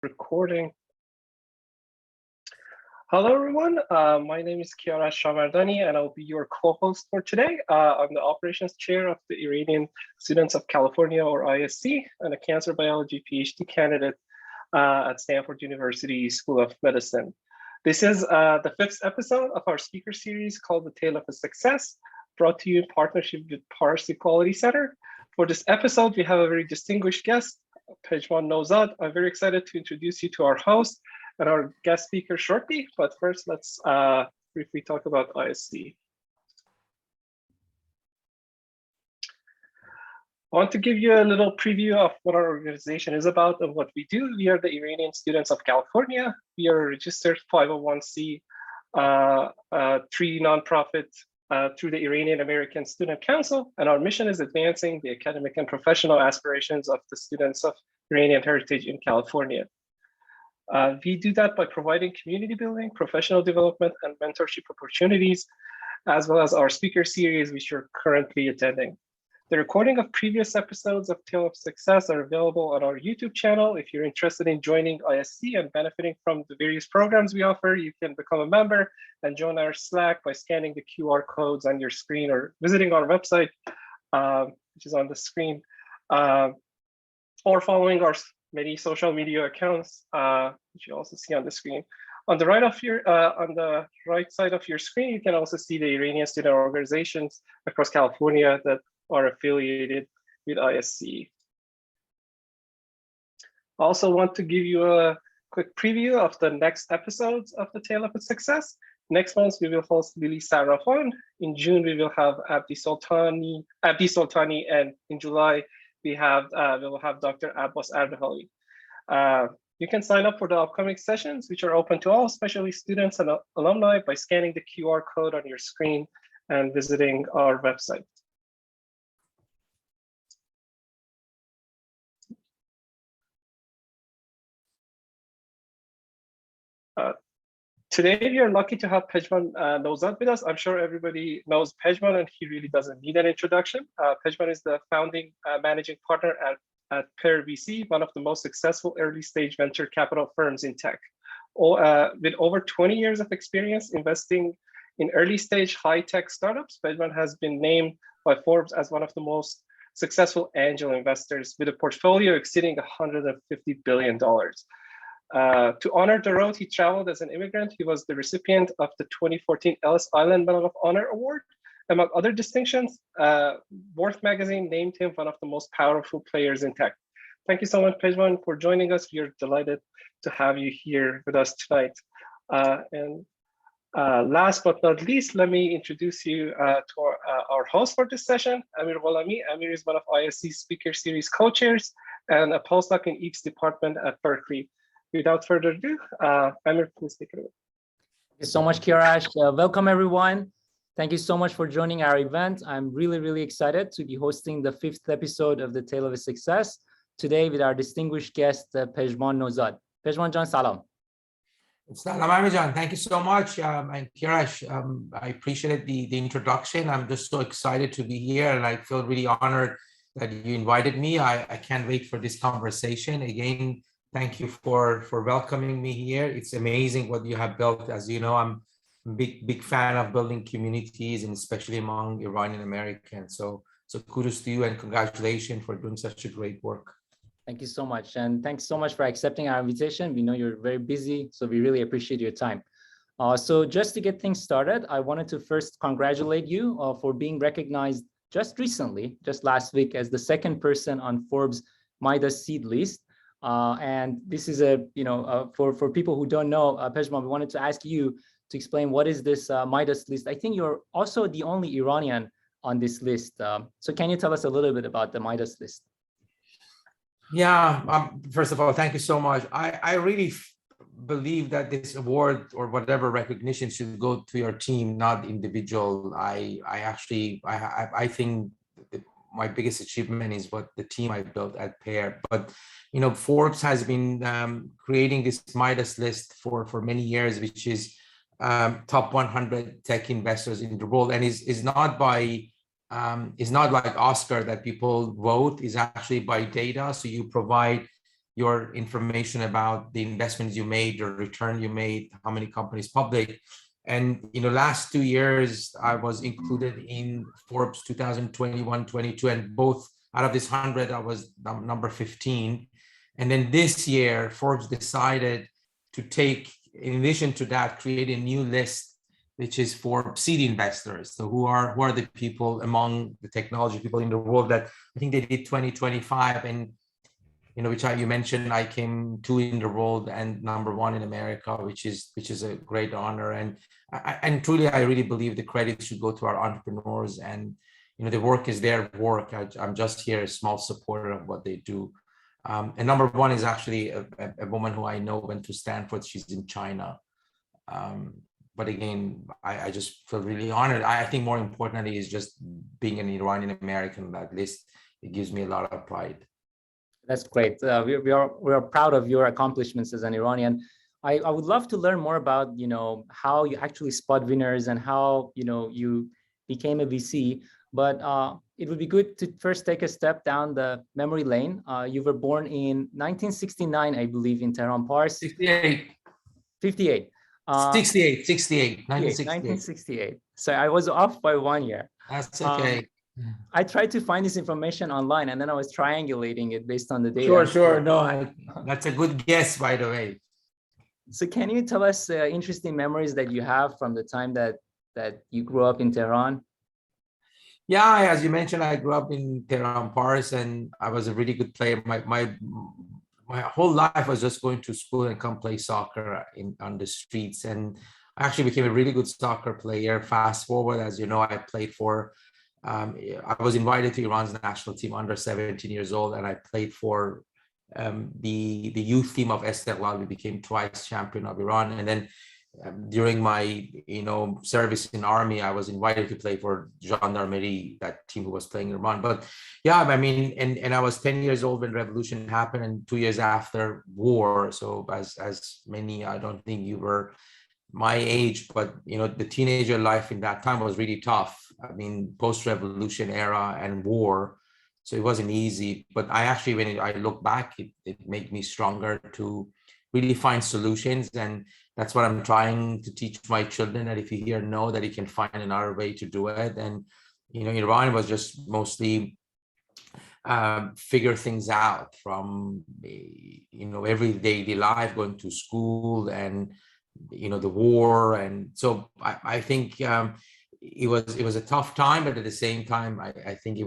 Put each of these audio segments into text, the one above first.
Recording. Hello, everyone. My name is Kiara Shamardani, and I'll be your co-host for today. I'm the operations chair of the Iranian Students of California, or ISC, and a cancer biology PhD candidate at Stanford University School of Medicine. This is the 5th episode of our speaker series called The Tale of a Success, brought to you in partnership with Pars Equality Center. For this episode, we have a very distinguished guest, Pejman Nozad. I'm very excited to introduce you to our host and our guest speaker shortly, but first let's briefly talk about ISC. I want to give you a little preview of what our organization is about and what we do. We are the Iranian Students of California. We are a registered 501c3 nonprofit through the Iranian American Student Council, and our mission is advancing the academic and professional aspirations of the students of Iranian heritage in California. We do that by providing community building, professional development, and mentorship opportunities, as well as our speaker series, which you're currently attending. The recording of previous episodes of Tale of Success are available on our YouTube channel. If you're interested in joining ISC and benefiting from the various programs we offer, you can become a member and join our Slack by scanning the QR codes on your screen or visiting our website, which is on the screen, or following our many social media accounts, which you also see on the screen. On the right side of your screen, you can also see the Iranian student organizations across California that are affiliated with ISC. I also want to give you a quick preview of the next episodes of The Tale of a Success. Next month, we will host Lily Sarafan. In June, we will have Abdi Soltani, and in July, we will have Dr. Abbas Ardehali. You can sign up for the upcoming sessions, which are open to all, especially students and alumni, by scanning the QR code on your screen and visiting our website. Today, we are lucky to have Pejman Nozad with us. I'm sure everybody knows Pejman, and he really doesn't need an introduction. Pejman is the founding managing partner at Pear VC, one of the most successful early stage venture capital firms in tech. With over 20 years of experience investing in early stage high tech startups, Pejman has been named by Forbes as one of the most successful angel investors with a portfolio exceeding $150 billion. To honor the road he traveled as an immigrant, he was the recipient of the 2014 Ellis Island Medal of Honor Award. Among other distinctions, Worth Magazine named him one of the most powerful players in tech. Thank you so much, Pejman, for joining us. We are delighted to have you here with us tonight. Last but not least, let me introduce you to our host for this session, Amir Gholami. Amir is one of ISC's Speaker Series co-chairs and a postdoc in each department at Berkeley. Without further ado, Amir, please take it away. Thank you so much, Kirash. Welcome, everyone. Thank you so much for joining our event. I'm really excited to be hosting the 5th episode of The Tale of a Success today with our distinguished guest, Pejman Nozad. Pejman Jan, salam. Salam, Amir Jan. Thank you so much. And Kirash, I appreciate the introduction. I'm just so excited to be here, and I feel really honored that you invited me. I can't wait for this conversation. Again, thank you for welcoming me here. It's amazing what you have built. As you know, I'm a big fan of building communities, and especially among Iranian Americans. So kudos to you and congratulations for doing such a great work. Thank you so much. And thanks so much for accepting our invitation. We know you're very busy, so we really appreciate your time. So just to get things started, I wanted to first congratulate you for being recognized just recently, just last week, as the second person on Forbes Midas seed list. And this is for people who don't know, Pejman, we wanted to ask you to explain what is this Midas list. I think you're also the only Iranian on this list. So can you tell us a little bit about the Midas list? Yeah, first of all, thank you so much. I really believe that this award or whatever recognition should go to your team, not the individual. I think my biggest achievement is what the team I built at Pear. But Forbes has been creating this Midas list for many years, which is top 100 tech investors in the world, and is not by it's not like Oscar that people vote, is actually by data. So you provide your information about the investments you made, your return you made, how many companies public. And last 2 years, I was included in Forbes 2021-22, and both out of this 100, I was number 15. And then this year, Forbes decided to take, in addition to that, create a new list, which is for seed investors. So who are the people among the technology people in the world that I think they did 2025, and which you mentioned, I came 2 in the world and number 1 in America, which is a great honor. And truly, I really believe the credit should go to our entrepreneurs, and the work is their work. I'm just here a small supporter of what they do. And number 1 is actually a woman who I know went to Stanford. She's in China. But again, I just feel really honored. I think more importantly is just being an Iranian American on that list. It gives me a lot of pride. That's great. We are proud of your accomplishments as an Iranian. I would love to learn more about how you actually spot winners and how you became a VC. But it would be good to first take a step down the memory lane. You were born in 1969, I believe, in Tehran, Pars. 68. 58. 68. 1968. So I was off by 1 year. That's okay. I tried to find this information online, and then I was triangulating it based on the data. Sure. No, that's a good guess, by the way. So can you tell us interesting memories that you have from the time that you grew up in Tehran? Yeah, as you mentioned, I grew up in Tehran, Pars, and I was a really good player. My whole life was just going to school and come play soccer on the streets. And I actually became a really good soccer player. Fast forward, as you know, I played for, I was invited to Iran's national team under 17 years old, and I played for the youth team of Esteghlal. We became twice champion of Iran. And then during my service in army, I was invited to play for gendarmerie, that team who was playing in Iran. But yeah, I mean, and I was 10 years old when revolution happened, and 2 years after war. So as many, I don't think you were my age, but the teenager life in that time was really tough. I mean, post-revolution era and war. So it wasn't easy, but I actually, when I look back, it made me stronger to really find solutions. And that's what I'm trying to teach my children, that if you hear no, that you can find another way to do it. And, Iran was just mostly figure things out from, everyday life, going to school and, the war. And so I think it was a tough time, but at the same time, I think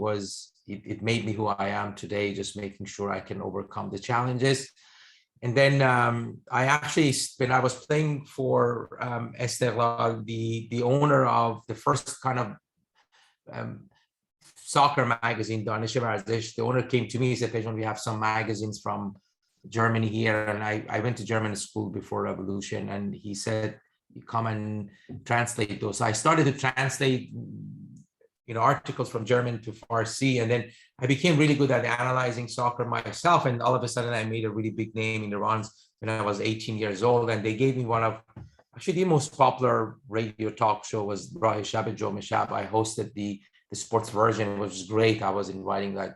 it made me who I am today, just making sure I can overcome the challenges. And then I actually, when I was playing for Esteghlal, the owner of the first kind of soccer magazine, Danish Varzish, the owner came to me and said, Pejman, we have some magazines from Germany here. And I went to German school before revolution, and he said, you come and translate those. So I started to translate articles from German to Farsi, and then I became really good at analyzing soccer myself. And all of a sudden, I made a really big name in Iran when I was 18 years old. And they gave me one of actually the most popular radio talk show was Rahe Shab Jom Shab. I hosted the sports version, which was great. I was inviting like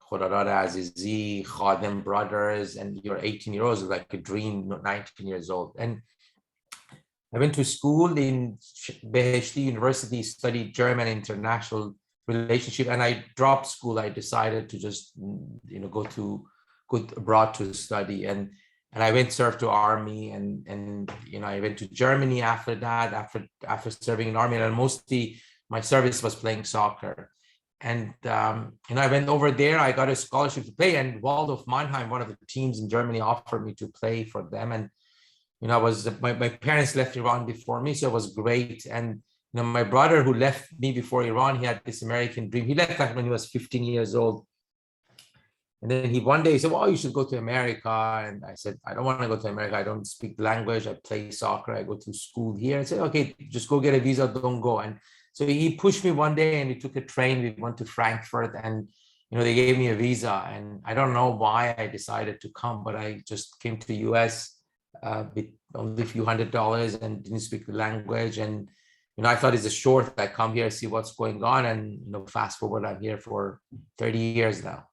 Khodadad Azizi, Khadim brothers, and you're 18-year-olds, like a dream, 19 years old. And I went to school in Beheshti University, studied German international relationship, and I dropped school. I decided to just, go abroad to study, and I went serve to army, and I went to Germany after that, after serving in army, and mostly my service was playing soccer. And I went over there. I got a scholarship to play, and Waldorf Mannheim, one of the teams in Germany, offered me to play for them. And my parents left Iran before me, so it was great. And my brother, who left me before Iran, he had this American dream. He left when he was 15 years old. And then one day said, well, you should go to America. And I said, I don't want to go to America. I don't speak the language. I play soccer. I go to school here. I said, okay, just go get a visa. Don't go. And so he pushed me one day, and we took a train. We went to Frankfurt, and they gave me a visa. And I don't know why I decided to come, but I just came to the US with only a few $100s and didn't speak the language. And, I thought it's a short, I come here, see what's going on. And, fast forward, I'm here for 30 years now.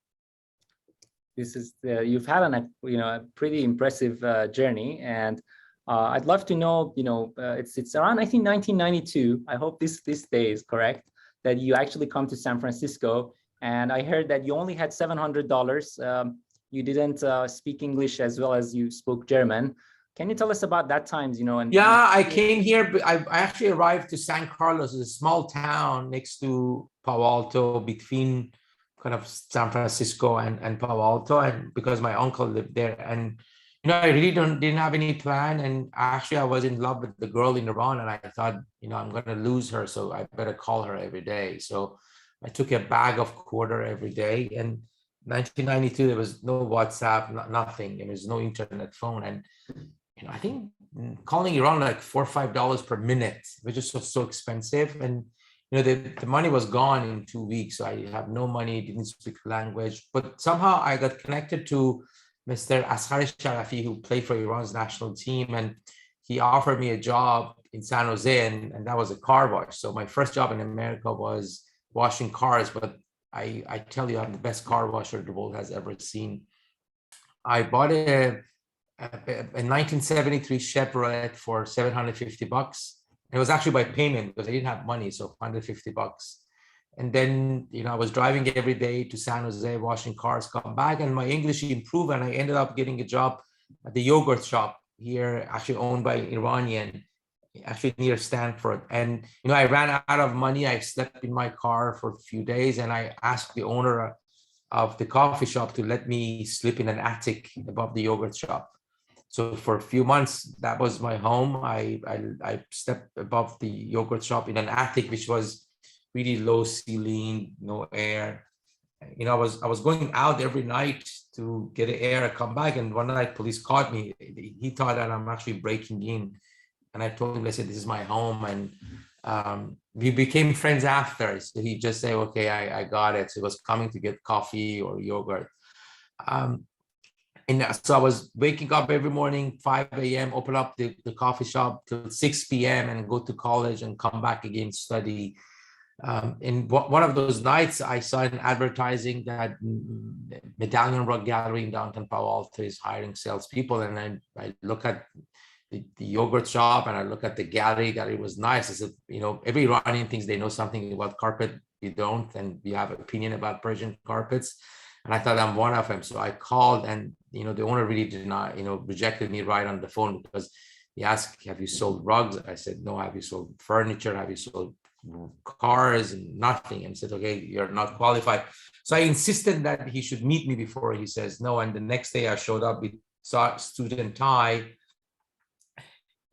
This is you've had a pretty impressive journey, and I'd love to know, it's around I think 1992. I hope this day is correct, that you actually come to San Francisco, and I heard that you only had $700. You didn't speak English as well as you spoke German. Can you tell us about that times? And Yeah, I came here. I actually arrived to San Carlos, a small town next to Palo Alto, between kind of San Francisco and Palo Alto, and because my uncle lived there. And I really didn't have any plan. And actually, I was in love with the girl in Iran, and I thought, I'm gonna lose her, so I better call her every day. So I took a bag of quarter every day. And 1992, there was no WhatsApp, nothing. There was no internet phone, and I think calling Iran like $4 or $5 per minute, which is so expensive. And the money was gone in 2 weeks. So I have no money, didn't speak the language, but somehow I got connected to Mr. Asghar Sharafi, who played for Iran's national team, and he offered me a job in San Jose, and that was a car wash. So my first job in America was washing cars, but I tell you, I'm the best car washer the world has ever seen. I bought a 1973 Chevrolet for $750. It was actually by payment because I didn't have money, so $150. And then, I was driving every day to San Jose, washing cars, come back, and my English improved, and I ended up getting a job at the yogurt shop here, actually owned by Iranian, actually near Stanford. And, I ran out of money. I slept in my car for a few days, and I asked the owner of the coffee shop to let me sleep in an attic above the yogurt shop. So for a few months, that was my home. I slept above the yogurt shop in an attic, which was really low ceiling, no air. I was going out every night to get air. I come back, and one night police caught me. He thought that I'm actually breaking in, and I told him, I said, this is my home. And we became friends after. So he just said, okay, I got it. So he was coming to get coffee or yogurt. And so I was waking up every morning, 5 a.m., open up the coffee shop till 6 p.m. and go to college and come back again, study. And one of those nights, I saw an advertising that Medallion Rug Gallery in downtown Palo Alto is hiring salespeople. And I look at the yogurt shop, and I look at the gallery. Gallery was nice. I said, every Iranian thinks they know something about carpet. You don't, and you have an opinion about Persian carpets. And I thought I'm one of them. So I called, and, the owner really did not, rejected me right on the phone, because he asked, have you sold rugs? I said, no. Have you sold furniture? Have you sold cars? And nothing. And he said, okay, you're not qualified. So I insisted that he should meet me before he says no. And the next day I showed up with student tie.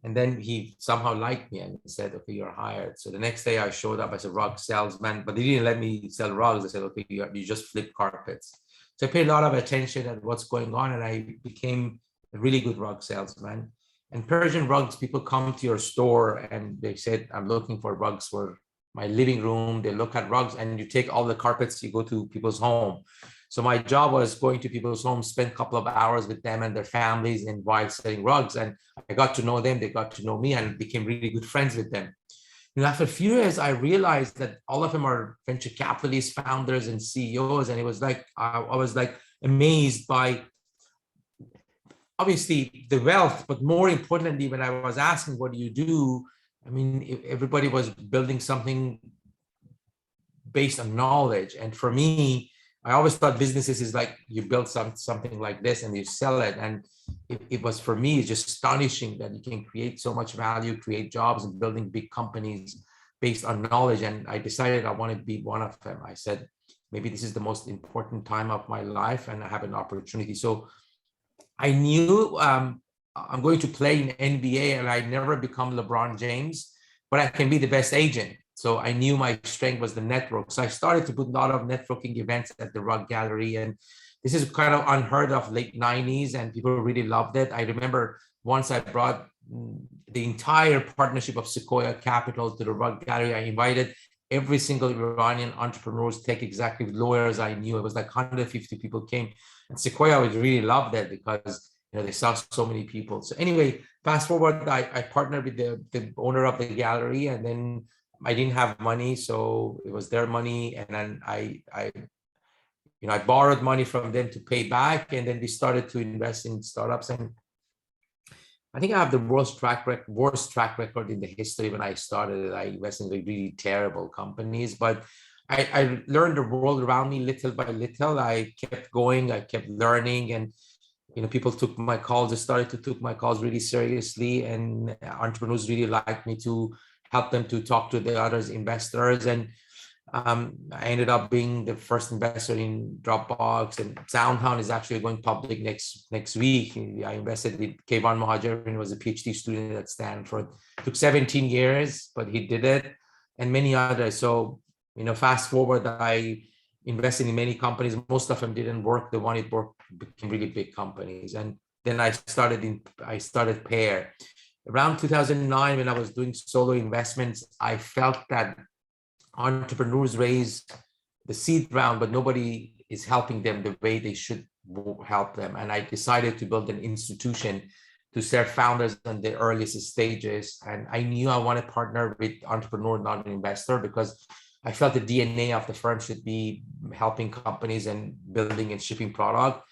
And then he somehow liked me and said, okay, you're hired. So the next day I showed up as a rug salesman, but they didn't let me sell rugs. They said, okay, you just flip carpets. So I paid a lot of attention at what's going on, and I became a really good rug salesman. And Persian rugs, people come to your store and they said, I'm looking for rugs for my living room. They look at rugs, and you take all the carpets, you go to people's home. So my job was going to people's homes, spend a couple of hours with them and their families, and while selling rugs. And I got to know them, they got to know me, and became really good friends with them. After a few years, I realized that all of them are venture capitalists, founders, and CEOs. And it was like, I was like amazed by obviously the wealth, but more importantly, when I was asking, what do you do? I mean, everybody was building something based on knowledge. And for me, I always thought businesses is like you build something like this and you sell it. And it was, for me, just astonishing that you can create so much value, create jobs, and building big companies based on knowledge. And I decided I want to be one of them. I said, maybe this is the most important time of my life, and I have an opportunity. So I knew I'm going to play in NBA, and I never become LeBron James, but I can be the best agent. So I knew my strength was the network. So I started to put a lot of networking events at the Rug Gallery. And this is kind of unheard of, late 90s, and people really loved it. I remember once I brought the entire partnership of Sequoia Capital to the Rug Gallery. I invited every single Iranian entrepreneurs, tech executive, lawyers I knew. It was like 150 people came. And Sequoia would really love that because they saw so many people. So anyway, fast forward, I partnered with the owner of the gallery, and then I didn't have money, so it was their money. And then I I borrowed money from them to pay back, and then we started to invest in startups. And I think I have the worst track record in the history. When I started, I invested in really terrible companies, but I learned the world around me little by little. I kept going, I kept learning, and people took my calls. They started to take my calls really seriously, and entrepreneurs really liked me to help them to talk to the others investors. And I ended up being the first investor in Dropbox, and SoundHound is actually going public next week. I invested in Pejman Mohajer, was a PhD student at Stanford. It took 17 years, but he did it, and many others. So, fast forward, I invested in many companies. Most of them didn't work. The one it worked became really big companies. And then I started Pear. Around 2009, when I was doing solo investments, I felt that entrepreneurs raise the seed round, but nobody is helping them the way they should help them. And I decided to build an institution to serve founders in the earliest stages. And I knew I wanted to partner with entrepreneur, not an investor, because I felt the DNA of the firm should be helping companies and building and shipping product.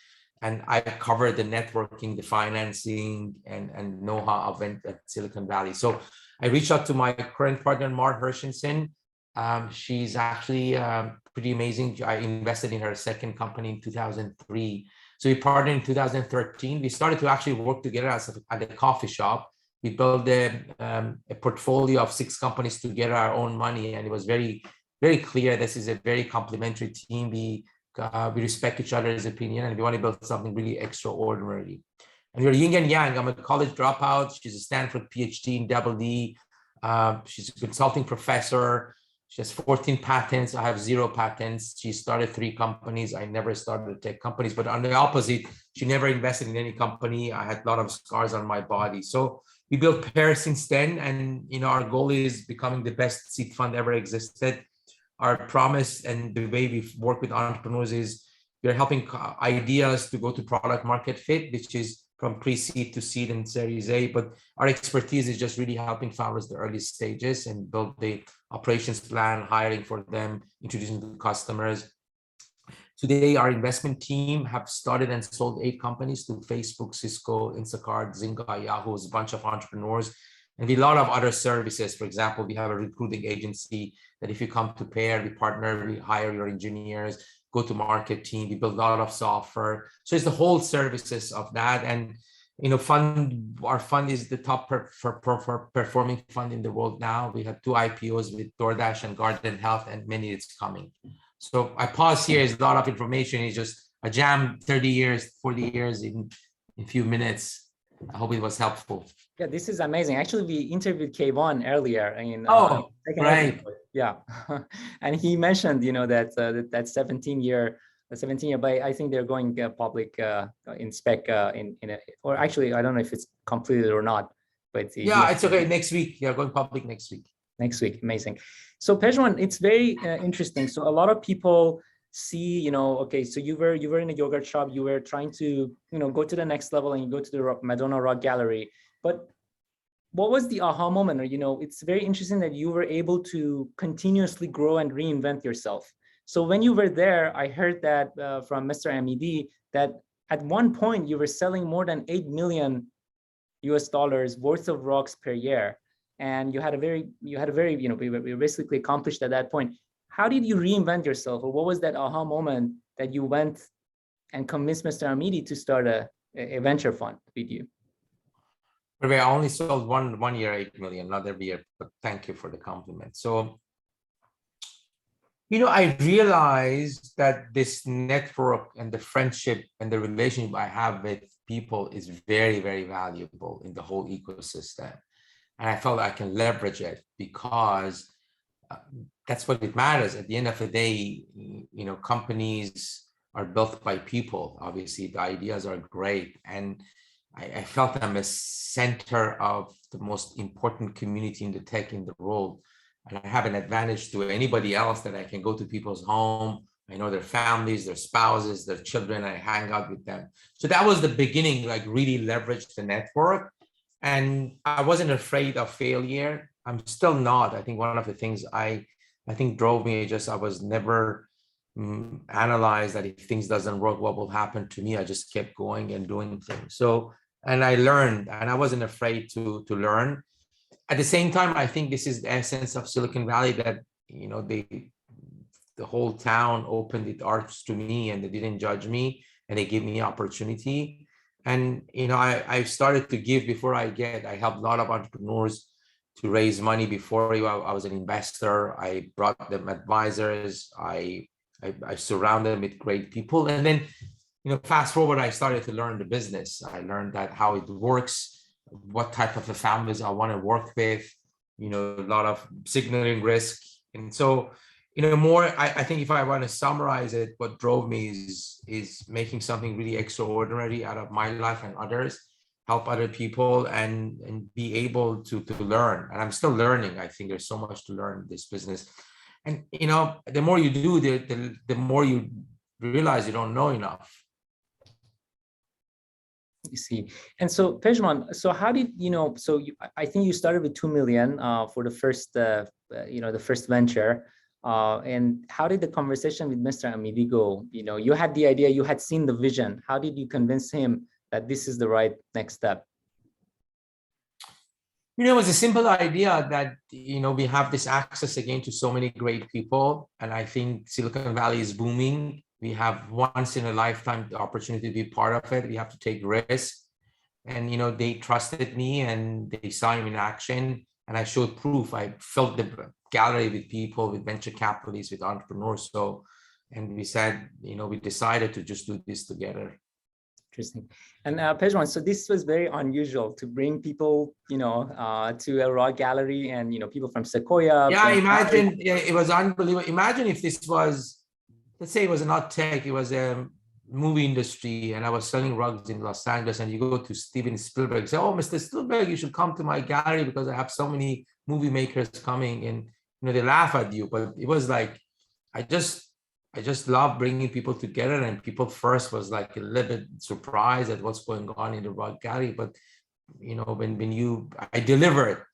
And I covered the networking, the financing, and know-how of at Silicon Valley. So I reached out to my current partner, Marc Andreessen. She's actually pretty amazing. I invested in her second company in 2003. So we partnered in 2013. We started to actually work together at a coffee shop. We built a portfolio of 6 companies together, our own money, and it was very, very clear this is a very complementary team. We respect each other's opinion, and we want to build something really extraordinary. And we're yin and yang. I'm a college dropout. She's a Stanford PhD in double D. She's a consulting professor. She has 14 patents. I have 0 patents. She started 3 companies. I never started tech companies, but on the opposite, she never invested in any company. I had a lot of scars on my body. So we built Pear since then. And, our goal is becoming the best seed fund ever existed. Our promise and the way we work with entrepreneurs is we're helping ideas to go to product market fit, which is from pre-seed to seed and Series A. But our expertise is just really helping founders the early stages and build the operations plan, hiring for them, introducing to customers. Today, our investment team have started and sold 8 companies to Facebook, Cisco, Instacart, Zynga, Yahoo, a bunch of entrepreneurs, and a lot of other services. For example, we have a recruiting agency that if you come to Pear, we partner, we hire your engineers, go-to-market team, we build a lot of software. So it's the whole services of that. And our fund is the top performing fund in the world now. We have 2 IPOs with DoorDash and Garden Health, and many it's coming. So I pause here. It's a lot of information. It's just a jam 30 years, 40 years in a few minutes. I hope it was helpful. Yeah, this is amazing. Actually, we interviewed K1 earlier. Right. Yeah, and he mentioned, that 17-year, but I think they're going public in spec or actually, I don't know if it's completed or not, but yeah, it's okay. Next week, yeah, going public next week. Next week, amazing. So Pejman, it's very interesting. So a lot of people see, okay, so you were in a yogurt shop, you were trying to, go to the next level, and you go to the Madonna Rock Gallery. But what was the aha moment? Or, it's very interesting that you were able to continuously grow and reinvent yourself. So when you were there, I heard that from Mr. MED that at one point you were selling more than $8 million worth of rocks per year. And you had a very, we basically accomplished at that point. How did you reinvent yourself? Or what was that aha moment that you went and convinced Mr. MED to start a venture fund with you? I only sold one year 8 million, not every year, but thank you for the compliment. So, I realized that this network and the friendship and the relationship I have with people is very, very valuable in the whole ecosystem. And I felt I can leverage it because that's what it matters. At the end of the day, companies are built by people. Obviously, the ideas are great. And I felt I'm a center of the most important community in the tech in the world. And I have an advantage to anybody else that I can go to people's home. I know their families, their spouses, their children. I hang out with them. So that was the beginning, like really leverage the network. And I wasn't afraid of failure. I'm still not. I think one of the things I think drove me, I was never analyze that if things doesn't work, what will happen to me. I just kept going and doing things. So, and I learned, and I wasn't afraid to learn. At the same time, I think this is the essence of Silicon Valley, that, you know, the whole town opened its arms to me, and they didn't judge me, and they gave me opportunity. And, you know, I started to give before I get. I helped a lot of entrepreneurs to raise money before I was an investor. I brought them advisors. I surrounded them with great people. And then, you know, fast forward, I started to learn the business. I learned that how it works, what type of families I want to work with, you know, a lot of signaling risk. And so, you know, I think if I want to summarize it, what drove me is making something really extraordinary out of my life and others, help other people, and be able to learn. And I'm still learning. I think there's so much to learn in this business. And, you know, the more you do, the more you realize you don't know enough. You see. And so Pejman, so how did, you know, so I think you started with 2 million for the first, you know, the first venture. And how did the conversation with Mr. Amidi go? You know, you had the idea, you had seen the vision. How did you convince him that this is the right next step? You know, it was a simple idea that, you know, we have this access again to so many great people. And I think Silicon Valley is booming. We have once in a lifetime the opportunity to be part of it. We have to take risks. And, you know, they trusted me and they saw him in action. And I showed proof. I filled the gallery with people, with venture capitalists, with entrepreneurs. So, and we said, you know, we decided to just do this together. Interesting. And Pejman, so this was very unusual to bring people, you know, to a raw gallery, and, you know, people from Sequoia. Yeah, imagine, it was unbelievable. Imagine if this was, let's say it was not tech, it was a movie industry, and I was selling rugs in Los Angeles, and you go to Steven Spielberg and say, oh, Mr. Spielberg, you should come to my gallery because I have so many movie makers coming, and, you know, they laugh at you. But it was like, I just love bringing people together, and people first was like a little bit surprised at what's going on in the rug gallery. But, you know, when I delivered,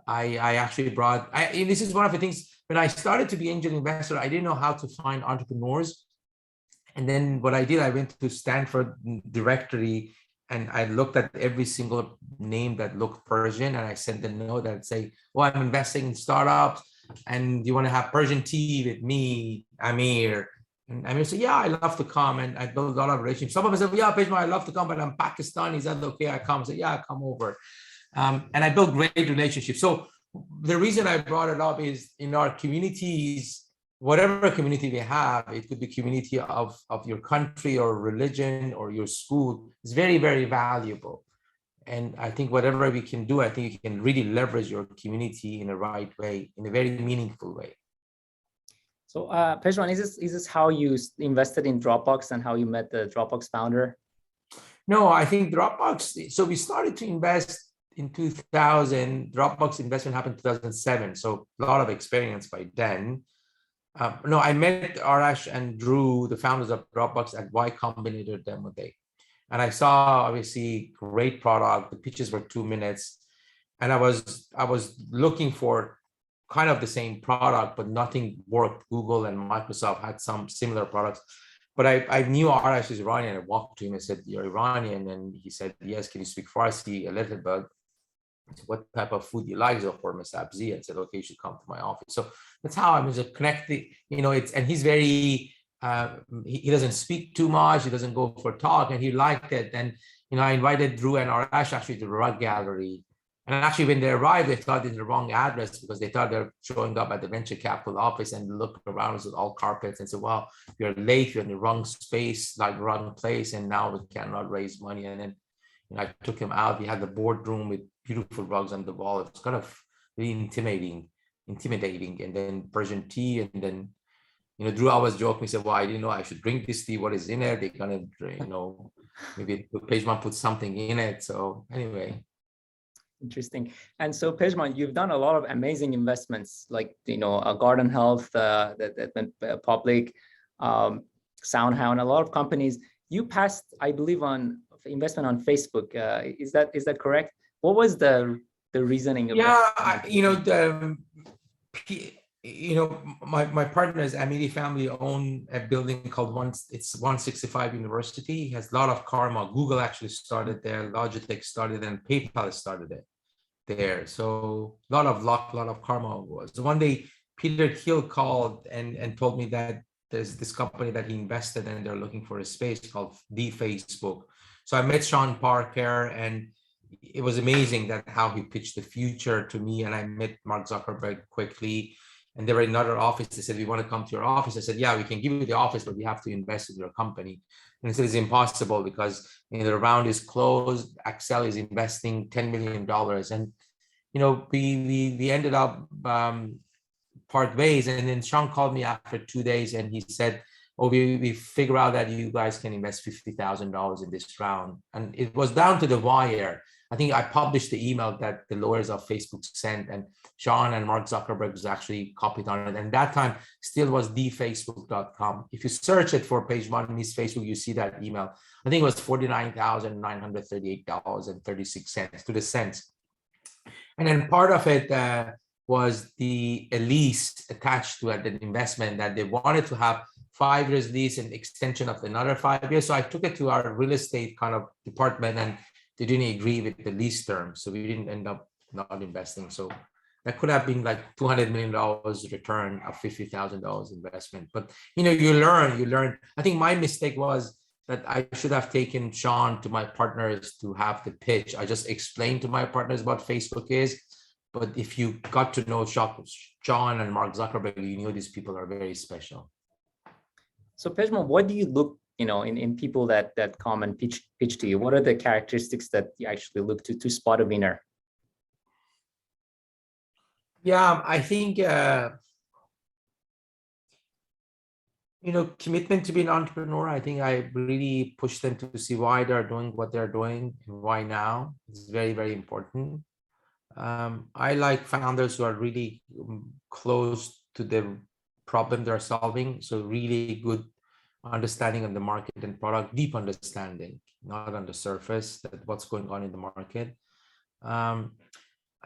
I actually brought, and this is one of the things, when I started to be angel investor, I didn't know how to find entrepreneurs. And then what I did, I went to Stanford directory, and I looked at every single name that looked Persian, and I sent a note that say, oh, I'm investing in startups, and you want to have Persian tea with me, Amir? And Amir said, yeah, I love to come. And I built a lot of relationships. Some of us said, yeah, Pejman, I love to come, but I'm Pakistani. He said, okay, I come. I said, yeah, come over. And I built great relationships. So the reason I brought it up is, in our communities, whatever community we have, it could be community of your country or religion or your school, is very, very valuable. And I think whatever we can do, I think you can really leverage your community in a right way, in a very meaningful way. So Pejman, is this how you invested in Dropbox and how you met the Dropbox founder? No, I think Dropbox, so we started to invest in 2000. Dropbox investment happened in 2007. So a lot of experience by then. No, I met Arash and Drew, the founders of Dropbox, at Y Combinator Demo Day. And I saw, obviously, great product. The pitches were 2 minutes. And I was looking for kind of the same product, but nothing worked. Google and Microsoft had some similar products. But I knew Arash is Iranian. I walked to him and said, you're Iranian? And he said, yes, can you speak Farsi a little bit? I said, what type of food do you like? So for Ms. Abzi, I said, okay, you should come to my office. So that's how I was connected. You know, and he's very, he doesn't speak too much. He doesn't go for talk, and he liked it. And, you know, I invited Drew and Arash actually to the rug gallery. And actually, when they arrived, they thought it's the wrong address because they thought they're showing up at the venture capital office, and looked around with all carpets and said, well, you're late, you're in the wrong space, like wrong place, and now we cannot raise money. And then, you know, I took him out. We had the boardroom with beautiful rugs on the wall. It was kind of really intimidating. And then Persian tea. And then, you know, Drew always joked me, said, well, I didn't know I should drink this tea. What is in it? They're going to, you know, maybe Pejman put something in it. So anyway. Interesting. And so Pejman, you've done a lot of amazing investments, like, you know, Garden Health, that went public, SoundHound, a lot of companies. You passed, I believe, on investment on Facebook. Is that correct? What was the reasoning of that? You know, my partner's Amity family own a building called it's 165 University. It has a lot of karma. Google actually started there, Logitech started, and PayPal started it there. So a lot of luck, a lot of karma was. So one day, Peter Thiel called and told me that there's this company that he invested in, they're looking for a space called the Facebook. So I met Sean Parker, and it was amazing that how he pitched the future to me. And I met Mark Zuckerberg quickly. And they were in another office. They said, we want to come to your office. I said, yeah, we can give you the office, but we have to invest in your company. And he said, it's impossible because the round is closed. Accel is investing $10 million. And, we ended up part ways. And then Sean called me after 2 days and he said, oh, we figure out that you guys can invest $50,000 in this round. And it was down to the wire. I think I published the email that the lawyers of Facebook sent, and Sean and Mark Zuckerberg was actually copied on it. And that time still was thefacebook.com. If you search it for Pejman meets Facebook, you see that email. I think it was $49,938.36 to the cents. And then part of it was the lease attached to it, an investment that they wanted to have 5 years lease and extension of another 5 years. So I took it to our real estate kind of department, and they didn't agree with the lease terms. So we didn't end up not investing. So that could have been like $200 million return of $50,000 investment. But, you learn. I think my mistake was that I should have taken Sean to my partners to have the pitch. I just explained to my partners what Facebook is. But if you got to know Sean and Mark Zuckerberg, you knew these people are very special. So Pejman, what do you look, in people that come and pitch to you? What are the characteristics that you actually look to spot a winner? Yeah, I think, commitment to be an entrepreneur. I think I really push them to see why they're doing what they're doing and why now. It's very, very important. I like founders who are really close to the problem they're solving. So really good understanding of the market and product, deep understanding, not on the surface, that what's going on in the market.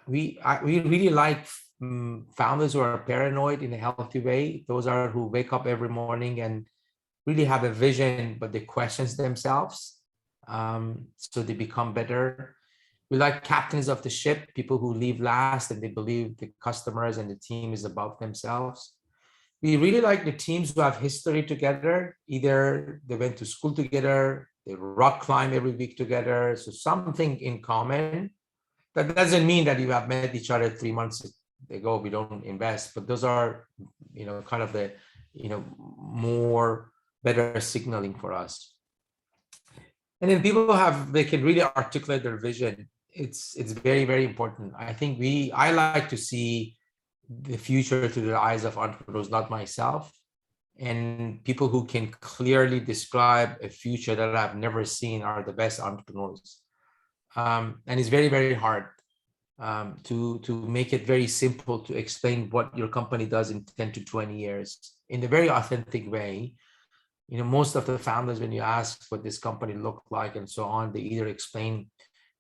We really like founders who are paranoid in a healthy way. Those are who wake up every morning and really have a vision, but they question themselves. So they become better. We like captains of the ship, people who leave last and they believe the customers and the team is above themselves. We really like the teams who have history together. Either they went to school together, they rock climb every week together. So something in common. That doesn't mean that you have met each other 3 months ago, we don't invest, but those are, kind of the, more better signaling for us. And then people they can really articulate their vision. It's very, very important. I think I like to see the future through the eyes of entrepreneurs, not myself, and people who can clearly describe a future that I've never seen are the best entrepreneurs. And it's very, very hard to make it very simple to explain what your company does in 10 to 20 years in a very authentic way. Most of the founders, when you ask what this company looked like and so on, they either explain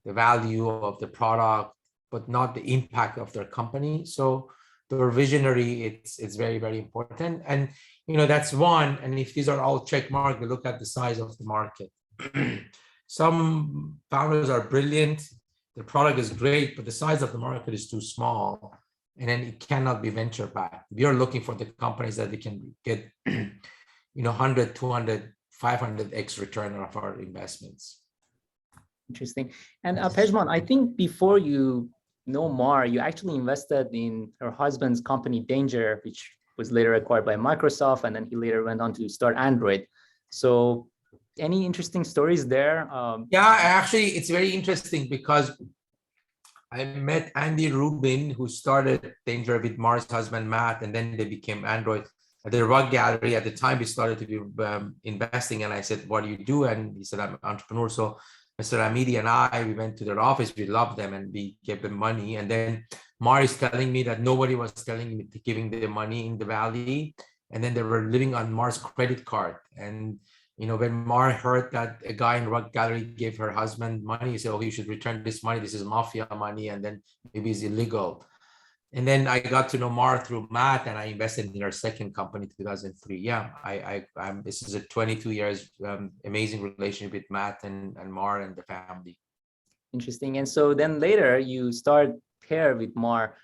the value of the product, but not the impact of their company. So they're visionary. It's very, very important. And, that's one. And if these are all check mark, we look at the size of the market. Some founders are brilliant. The product is great, but the size of the market is too small. And then it cannot be venture backed. We are looking for the companies that they can get, 100, 200, 500x return of our investments. Interesting. And Pejman, I think before you know Mar, you actually invested in her husband's company, Danger, which was later acquired by Microsoft. And then he later went on to start Android. So any interesting stories there? Yeah, actually, it's very interesting because I met Andy Rubin, who started Danger with Mar's husband, Matt, and then they became Android at the Rug Gallery. At the time, we started to be investing, and I said, what do you do? And he said, I'm an entrepreneur. So Mr. Amidi and we went to their office, we loved them, and we gave them money. And then Mar is telling me that nobody was giving them money in the Valley. And then they were living on Mar's credit card. And when Mar heard that a guy in Rug Gallery gave her husband money, he said, oh, you should return this money. This is mafia money. And then maybe it's illegal. And then I got to know Mar through Matt, and I invested in our second company in 2003. Yeah, this is a 22 years amazing relationship with Matt and Mar and the family. Interesting. And so then later you start Pear with Mar.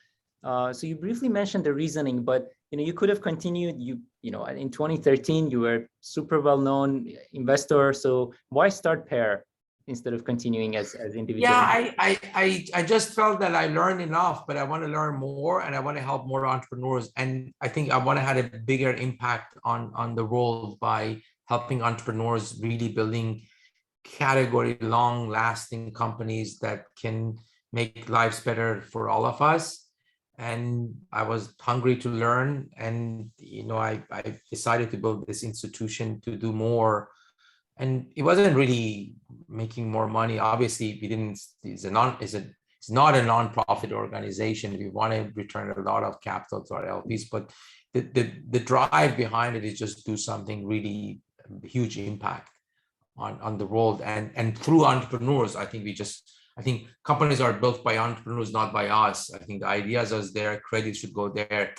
So you briefly mentioned the reasoning, but you could have continued. In 2013 you were super well-known investor. So why start Pear instead of continuing as individual? Yeah, I just felt that I learned enough, but I want to learn more, and I want to help more entrepreneurs. And I think I want to have a bigger impact on the world by helping entrepreneurs really building category long-lasting companies that can make lives better for all of us. And I was hungry to learn, and I decided to build this institution to do more. And it wasn't really making more money. Obviously, it's not a non-profit organization. We want to return a lot of capital to our LPs, but the drive behind it is just do something really huge impact on the world, and through entrepreneurs. I think companies are built by entrepreneurs, not by us. I think the ideas are there, credit should go there.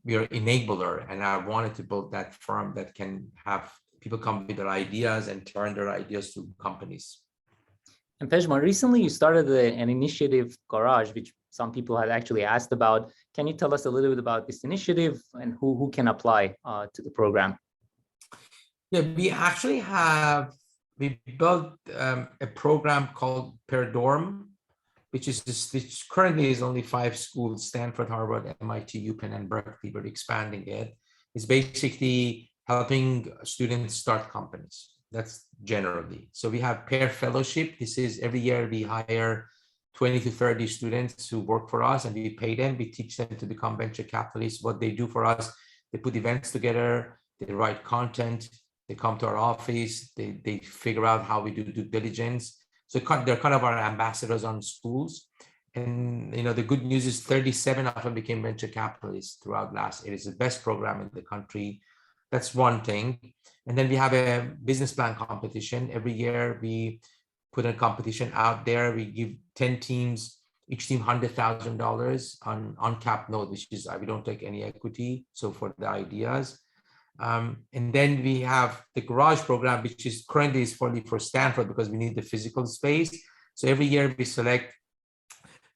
We are enabler, and I wanted to build that firm that can have people come with their ideas and turn their ideas to companies. And Pejman, recently you started an initiative, Garage, which some people had actually asked about. Can you tell us a little bit about this initiative and who can apply to the program? Yeah, we built a program called Pear Dorm, which currently is only 5 schools: Stanford, Harvard, MIT, UPenn, and Berkeley. We're expanding it. It's basically helping students start companies. That's generally. So we have Pear Fellowship. This is every year we hire 20 to 30 students who work for us, and we pay them. We teach them to become venture capitalists. What they do for us, they put events together, they write content, they come to our office, they figure out how we do due diligence. So they're kind of our ambassadors on schools. And the good news is 37 of them became venture capitalists throughout last year. It is the best program in the country. That's one thing. And then we have a business plan competition. Every year we put a competition out there. We give 10 teams, each team $100,000 on uncapped note, which is we don't take any equity. So for the ideas. And then we have the Garage program, which is currently fully for Stanford because we need the physical space. So every year we select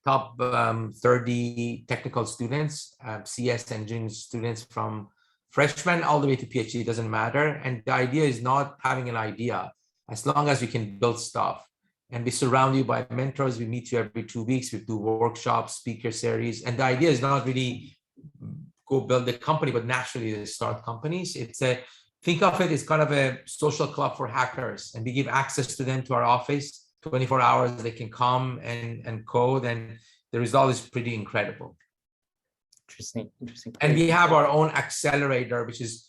top 30 technical students, CS engineering students from freshman all the way to PhD, doesn't matter. And the idea is not having an idea, as long as we can build stuff. And we surround you by mentors. We meet you every 2 weeks. We do workshops, speaker series. And the idea is not really go build a company, but naturally they start companies. Think of it as kind of a social club for hackers. And we give access to them to our office, 24 hours. They can come and code. And the result is pretty incredible. Interesting. And we have our own accelerator, which is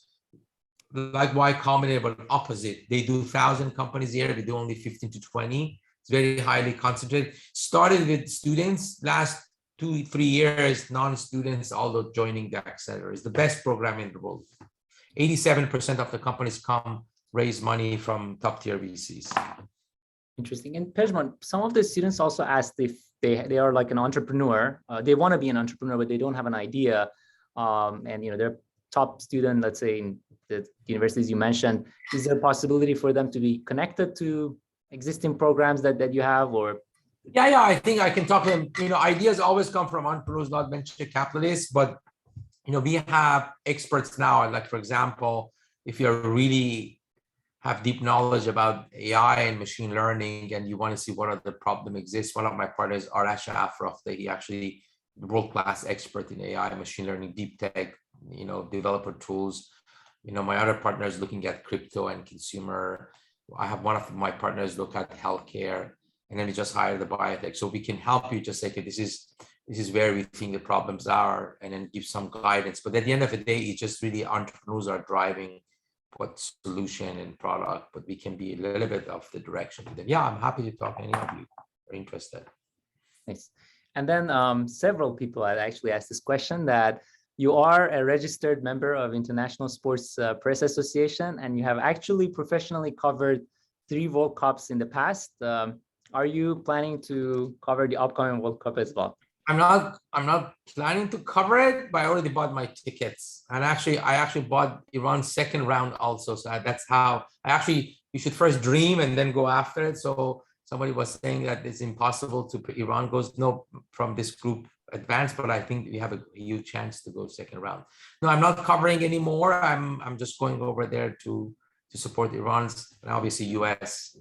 like Y Combinator, but opposite. They do 1,000 companies a year. We do only 15 to 20. It's very highly concentrated. Started with students. Last 2-3 years, non-students, although joining the accelerator. Is the best program in the world. 87% of the companies raise money from top tier VCs. Interesting. And Pejman, some of the students also asked if they are like an entrepreneur. They want to be an entrepreneur, but they don't have an idea. And they're top student, let's say in the universities you mentioned. Is there a possibility for them to be connected to existing programs that you have, or? Yeah, I think I can talk to them. Ideas always come from entrepreneurs, not venture capitalists. But we have experts now. Like, for example, if you're really have deep knowledge about AI and machine learning, and you want to see what other problem exists. One of my partners, Arash Afraf, he actually world-class expert in AI, machine learning, deep tech, developer tools. My other partner is looking at crypto and consumer. I have one of my partners look at healthcare, and then we just hired the biotech. So we can help you just say, okay, this is where we think the problems are, and then give some guidance. But at the end of the day, it's just really entrepreneurs are driving what solution and product, but we can be a little bit of the direction to them. Yeah, I'm happy to talk to any of you who are interested. Nice. And then several people had actually asked this question, that you are a registered member of International Sports Press Association, and you have actually professionally covered 3 World Cups in the past. Are you planning to cover the upcoming World Cup as well? I'm not planning to cover it, but I already bought my tickets. And I actually bought Iran's second round also. So that's how you should first dream and then go after it. So somebody was saying that it's impossible to Iran goes no from this group advance, but I think we have a huge chance to go second round. No, I'm not covering anymore. I'm just going over there to support Iran's and obviously US.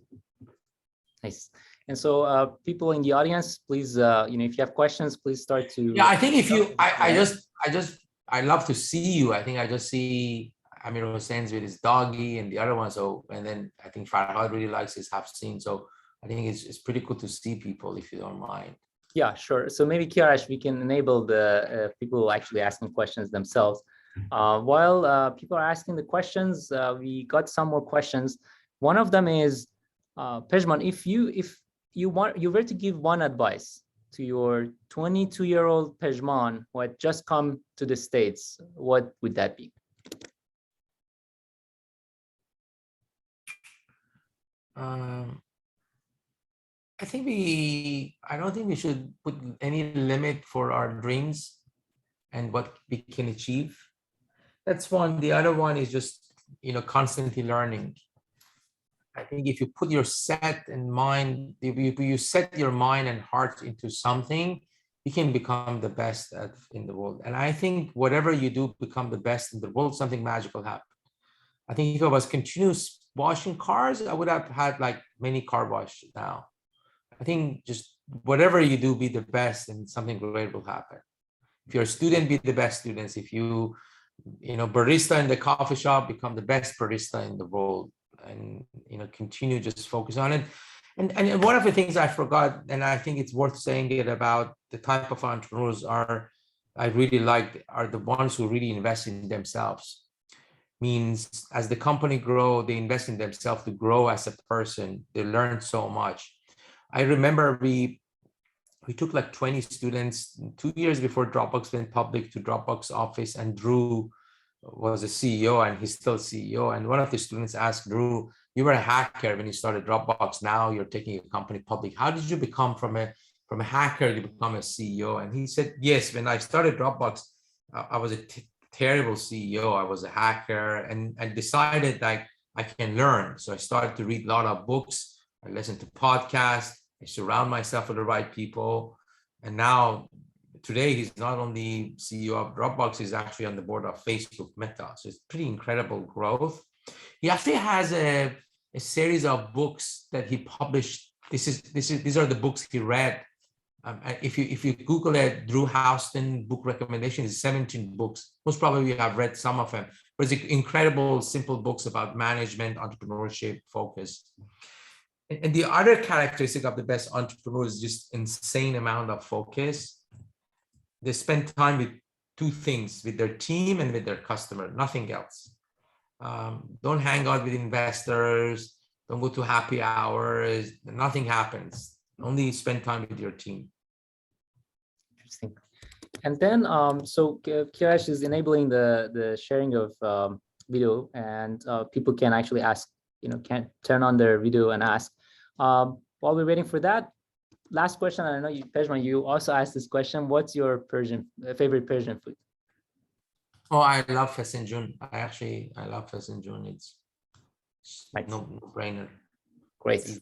Nice. And so people in the audience, please, if you have questions, please start to. Yeah, I think if you, I love to see you. I think I just see Amir Hossain's with his doggy and the other one. So, and then I think Farhad really likes his half scene. So I think it's pretty cool to see people if you don't mind. Yeah, sure. So maybe Kiarash, we can enable the people actually asking questions themselves. While people are asking the questions, we got some more questions. One of them is, Pejman, if you were to give one advice to your 22-year-old Pejman who had just come to the States, what would that be? I don't think we should put any limit for our dreams and what we can achieve. That's one. The other one is just, constantly learning. I think if you put your set in mind, if you set your mind and heart into something, you can become the best in the world. And I think whatever you do, become the best in the world, something magical happens. I think if I was continuous washing cars, I would have had like many car wash now. I think just whatever you do, be the best and something great will happen. If you're a student, be the best students. If you, barista in the coffee shop, become the best barista in the world and, continue just focus on it. And one of the things I forgot, and I think it's worth saying it about the type of entrepreneurs I really like are the ones who really invest in themselves. Means as the company grow, they invest in themselves to grow as a person. They learn so much. I remember we took like 20 students 2 years before Dropbox went public to Dropbox office, and Drew was a CEO and he's still CEO. And one of the students asked Drew, you were a hacker when you started Dropbox. Now you're taking a company public. How did you become from a hacker, you become a CEO? And he said, yes, when I started Dropbox, I was a terrible CEO. I was a hacker and I decided that I can learn. So I started to read a lot of books. I listen to podcasts. I surround myself with the right people. And now, today, he's not only CEO of Dropbox, he's actually on the board of Facebook Meta. So it's pretty incredible growth. He actually has a series of books that he published. These are the books he read. If you Google it, Drew Houston book recommendations, 17 books. Most probably you have read some of them. But it's incredible, simple books about management, entrepreneurship, focus. And the other characteristic of the best entrepreneurs is just insane amount of focus. They spend time with two things, with their team and with their customer, nothing else. Don't hang out with investors. Don't go to happy hours. Nothing happens. Only spend time with your team. Interesting. And then, so Kiarash is enabling the sharing of video, and people can actually ask, can turn on their video and ask. While we're waiting for that, last question. I know you, Pejman, you also asked this question. What's your favorite Persian food? Oh, I love Fesenjun. I love Fesenjun. It's Nice. no brainer. Great.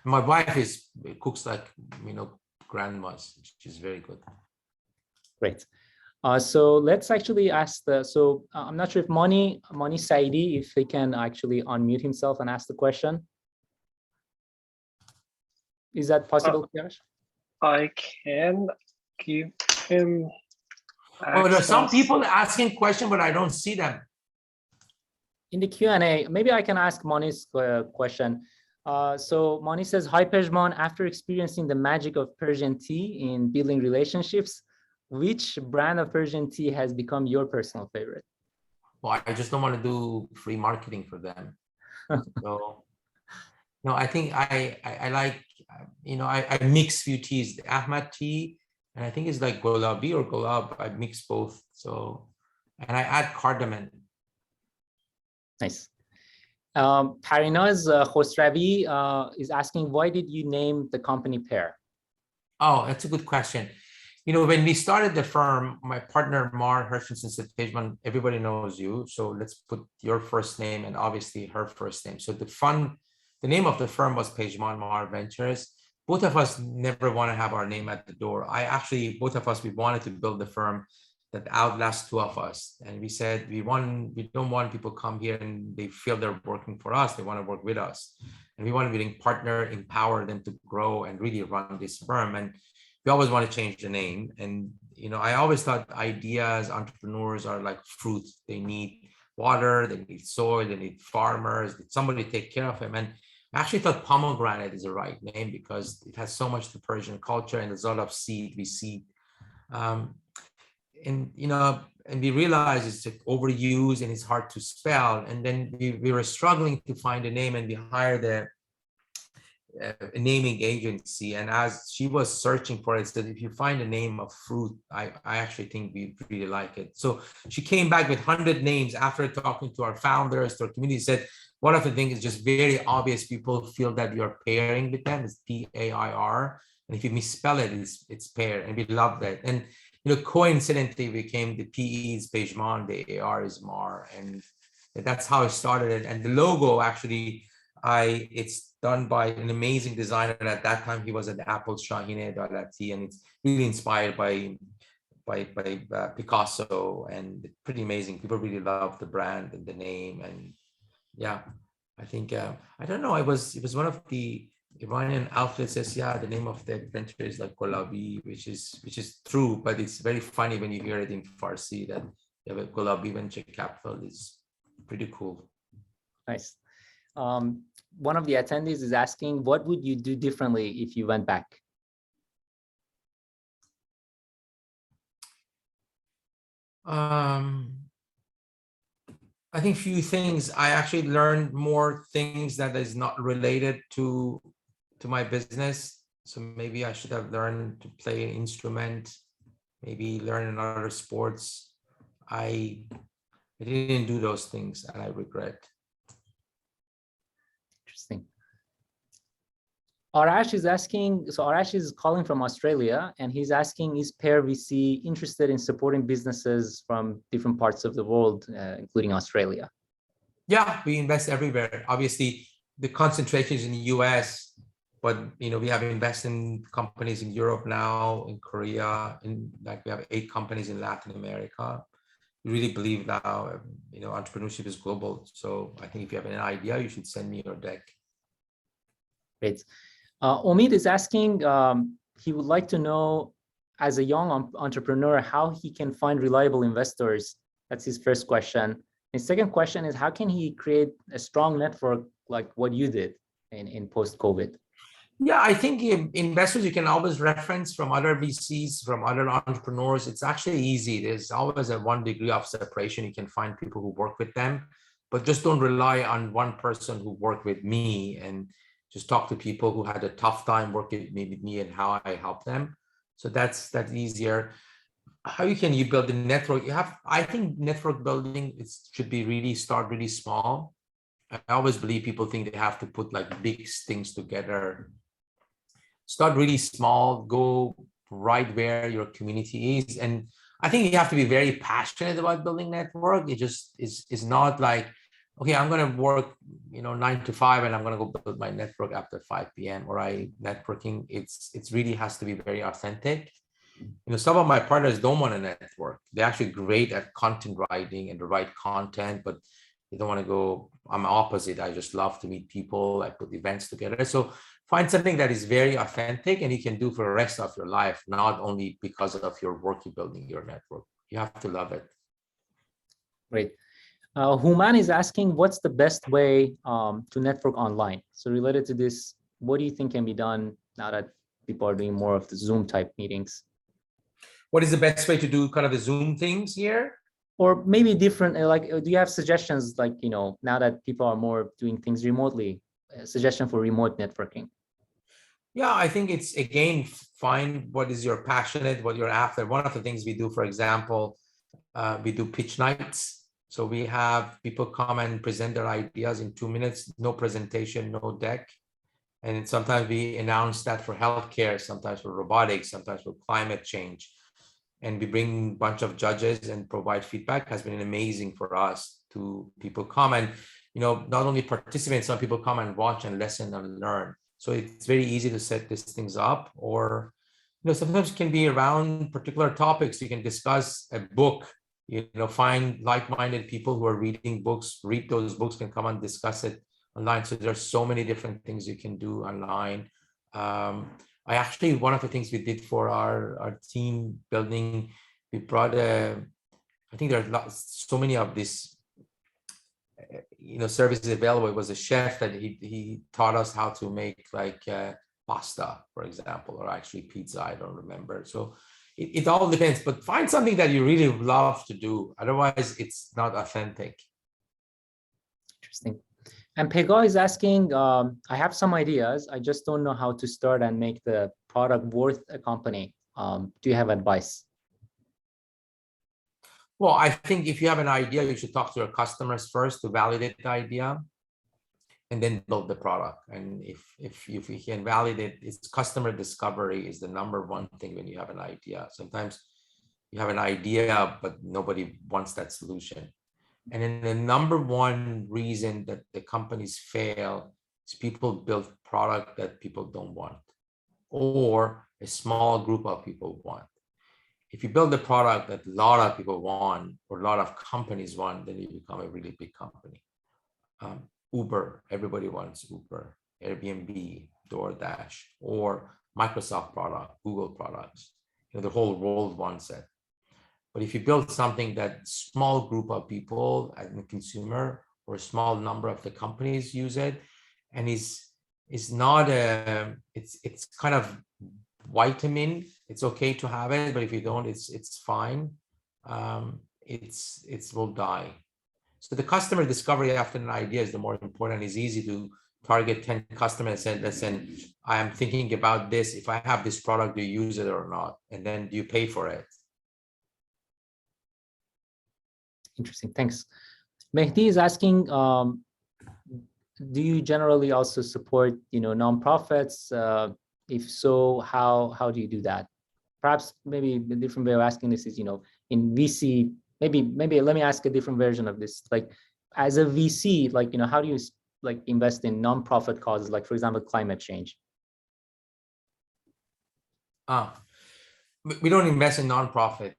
My wife cooks like, grandmas. She's very good. Great. So let's actually ask I'm not sure if Moni Saidi, if he can actually unmute himself and ask the question. Is that possible, Kiarash? I can give him access. Oh, there's some people asking questions, but I don't see them. In the Q&A, maybe I can ask Moni's question. So Moni says, hi, Pejman. After experiencing the magic of Persian tea in building relationships, which brand of Persian tea has become your personal favorite? Well, I just don't want to do free marketing for them. So, no, I think I like, I mix few teas, the Ahmad tea, and I think it's like Gulabi or Gulab. I mix both. So, and I add cardamom. Nice. Parinaz Khosravi is asking, why did you name the company Pear? Oh, that's a good question. when we started the firm, my partner, Marc Andreessen, said, Pejman, everybody knows you. So let's put your first name and obviously her first name. So the name of the firm was Pejman Mar Ventures. Both of us never want to have our name at the door. Both of us, we wanted to build a firm that outlasts two of us. And we said, we don't want people come here and they feel they're working for us. They want to work with us. And we want to be partner, empower them to grow and really run this firm. And we always want to change the name. And, I always thought ideas, entrepreneurs are like fruit. They need water, they need soil, they need farmers, somebody take care of them. And I actually thought pomegranate is the right name because it has so much to Persian culture and there's a lot of seed we see. And we realized it's overused and it's hard to spell. And then we were struggling to find a name, and we hired a naming agency. And as she was searching for it, said, if you find a name of fruit, I actually think we really like it. So she came back with 100 names after talking to our founders, to our community, said, one of the things is just very obvious. People feel that you're pairing with them. It's P-A-I-R. And if you misspell it, it's pair. And we love that. And coincidentally, we became the P is Pejman, the AR is Mar, and that's how it started. And the logo, actually, it's done by an amazing designer. At that time, he was at Apple, Shahine Dalati, and it's really inspired by Picasso, and pretty amazing. People really love the brand and the name, and yeah, I think I don't know. It was one of the Iranian outlets says, yeah, the name of the venture is like Golabi, which is true, but it's very funny when you hear it in Farsi that you have a Golabi venture capital. Is pretty cool. Nice. One of the attendees is asking, what would you do differently if you went back? I think few things. I actually learned more things that is not related to my business. So maybe I should have learned to play an instrument, maybe learn another sports. I didn't do those things and I regret. Interesting. Arash is asking, so Arash is calling from Australia, and he's asking, is Pear VC interested in supporting businesses from different parts of the world, including Australia? Yeah, we invest everywhere. Obviously, the concentration is in the US, but we have invested in companies in Europe now, in Korea, we have 8 companies in Latin America. We really believe now, entrepreneurship is global. So I think if you have an idea, you should send me your deck. Great. Omid is asking, he would like to know, as a young entrepreneur, how he can find reliable investors. That's his first question. His second question is, how can he create a strong network like what you did in post-COVID? Yeah, I think investors you can always reference from other VCs, from other entrepreneurs. It's actually easy. There's always a 1 degree of separation. You can find people who work with them, but just don't rely on one person who worked with me, and just talk to people who had a tough time working with me and how I help them. So that's easier. How can you build a network? I think network building should be start really small. I always believe people think they have to put like big things together. Start really small, go right where your community is. And I think you have to be very passionate about building network. It just is not like, okay, I'm going to work, 9 to 5 and I'm going to go build my network after 5 p.m. or networking. It's really has to be very authentic. Some of my partners don't want to network. They're actually great at content writing and the right content, but they don't want to go. I'm opposite. I just love to meet people. I put events together. So find something that is very authentic and you can do for the rest of your life, not only because of your work you're building your network. You have to love it. Great. Human is asking, what's the best way to network online? So related to this, what do you think can be done now that people are doing more of the Zoom type meetings? What is the best way to do kind of the Zoom things here? Or maybe different, do you have suggestions now that people are more doing things remotely, a suggestion for remote networking? Yeah, I think it's, again, find what is your passionate, what you're after. One of the things we do, for example, we do pitch nights. So we have people come and present their ideas in 2 minutes, no presentation, no deck. And sometimes we announce that for healthcare, sometimes for robotics, sometimes for climate change. And we bring a bunch of judges and provide feedback. Has been amazing for us to people come and, not only participate, some people come and watch and listen and learn. So it's very easy to set these things up, or, sometimes it can be around particular topics. You can discuss a book, find like-minded people who are reading books, read those books, can come and discuss it online. So there's so many different things you can do online. I actually, one of the things we did for our team building, we brought I think there are so many of these, services available. It was a chef that he taught us how to make like pasta, for example, or actually pizza. I don't remember. So it all depends, but find something that you really love to do. Otherwise, it's not authentic. Interesting. And Pega is asking, I have some ideas. I just don't know how to start and make the product worth a company. Do you have advice? Well, I think if you have an idea, you should talk to your customers first to validate the idea, and then build the product. And if you can validate, it's customer discovery is the number one thing when you have an idea. Sometimes you have an idea, but nobody wants that solution. And then the number one reason that the companies fail is people build product that people don't want, or a small group of people want. If you build a product that a lot of people want, or a lot of companies want, then you become a really big company. Uber, everybody wants Uber, Airbnb, DoorDash, or Microsoft product, Google products. The whole world wants it. But if you build something that small group of people as a consumer, or a small number of the companies use it, and is not it's kind of vitamin. It's okay to have it, but if you don't, it's fine. It will die. So the customer discovery after an idea is the more important. It's easy to target 10 customers and say, listen, I am thinking about this. If I have this product, do you use it or not? And then do you pay for it? Interesting, thanks. Mehdi is asking, do you generally also support, nonprofits? If so, how do you do that? Perhaps maybe a different way of asking this is, in VC, maybe let me ask a different version of this. Like, as a VC, like, how do you invest in nonprofit causes, like, for example, climate change? We don't invest in nonprofit,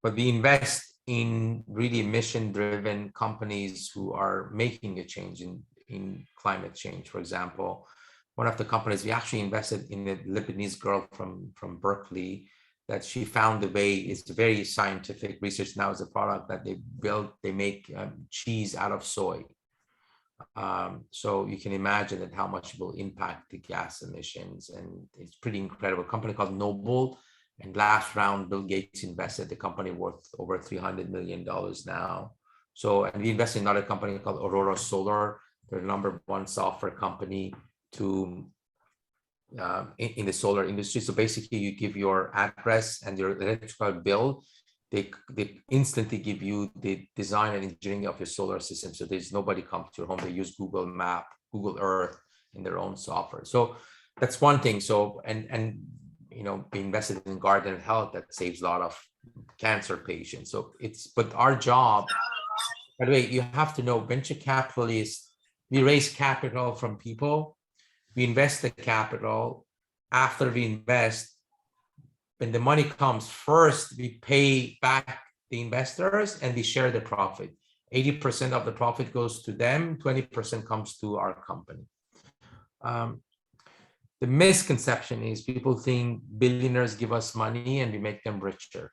but we invest in really mission-driven companies who are making a change in climate change. For example, one of the companies we actually invested in, a Lebanese girl from Berkeley, that she found the way. It's very scientific research now. Is a product that they built. They make cheese out of soy. So you can imagine that how much it will impact the gas emissions, and it's pretty incredible. A company called Noble, and last round Bill Gates invested. The company worth over $300 million now. So, and we invested in another company called Aurora Solar. They're the #1 software company to in the solar industry. So basically, you give your address and your electrical bill, they instantly give you the design and engineering of your solar system. So there's nobody comes to your home. They use Google Map, Google Earth in their own software. So that's one thing. So and we invested in Garden Health that saves a lot of cancer patients. So but our job, by the way, you have to know, venture capitalists, we raise capital from people. We invest the capital. After we invest, when the money comes, first we pay back the investors and we share the profit. 80% of the profit goes to them, 20% comes to our company. The misconception is people think billionaires give us money and we make them richer,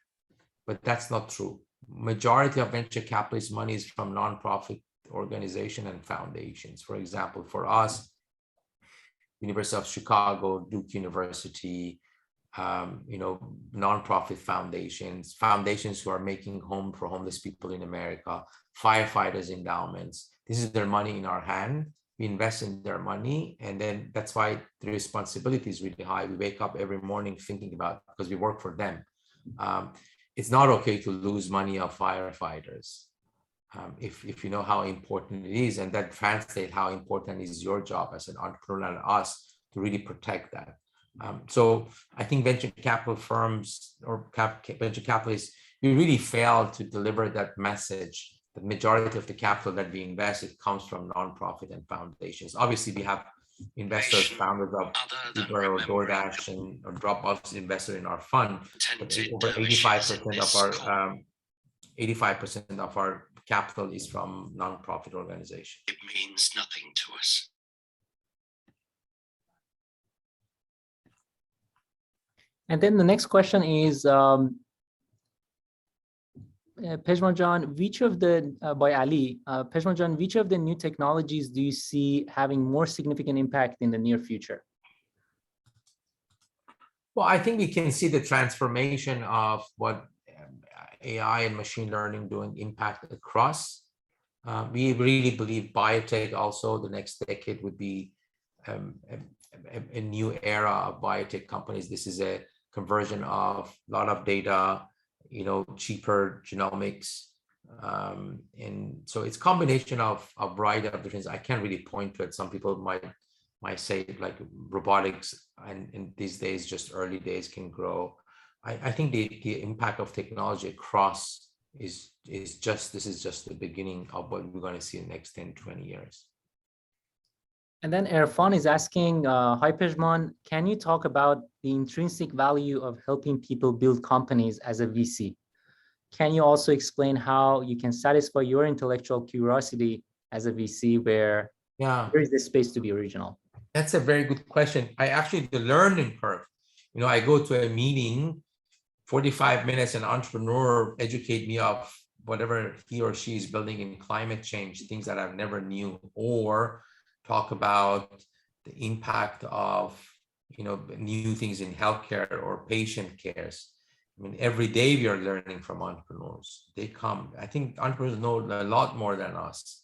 but that's not true. Majority of venture capitalist money is from nonprofit organizations and foundations. For example, for us, University of Chicago, Duke University, nonprofit foundations who are making home for homeless people in America, firefighters endowments. This is their money in our hand. We invest in their money, and then that's why the responsibility is really high. We wake up every morning thinking about, because we work for them. It's not okay to lose money of firefighters. If you know how important it is, and that translates how important is your job as an entrepreneur and us to really protect that. So I think venture capital firms or venture capitalists, we really fail to deliver that message. The majority of the capital that we invest, it comes from nonprofit and foundations. Obviously, we have investors, founders of Uber or DoorDash or Dropbox investor in our fund, but over 85% of our capital is from nonprofit organizations. It means nothing to us. And then the next question is, Pejman Jan, which of the, by Ali, Pejman Jan, which of the new technologies do you see having more significant impact in the near future? Well, I think we can see the transformation of what AI and machine learning doing impact across. We really believe biotech also the next decade would be a new era of biotech companies. This is a conversion of a lot of data, cheaper genomics. And so it's a combination of a variety of different things. I can't really point to it. Some people might say like robotics and these days, just early days can grow. I think the impact of technology across this is just the beginning of what we're going to see in the next 10, 20 years. And then Irfan is asking, hi Pejman, can you talk about the intrinsic value of helping people build companies as a VC? Can you also explain how you can satisfy your intellectual curiosity as a VC where there is this space to be original? That's a very good question. The learning curve, I go to a meeting, 45 minutes, an entrepreneur educate me of whatever he or she is building in climate change, things that I've never knew, or talk about the impact of, new things in healthcare or patient cares. I mean, every day we are learning from entrepreneurs. They come, I think entrepreneurs know a lot more than us,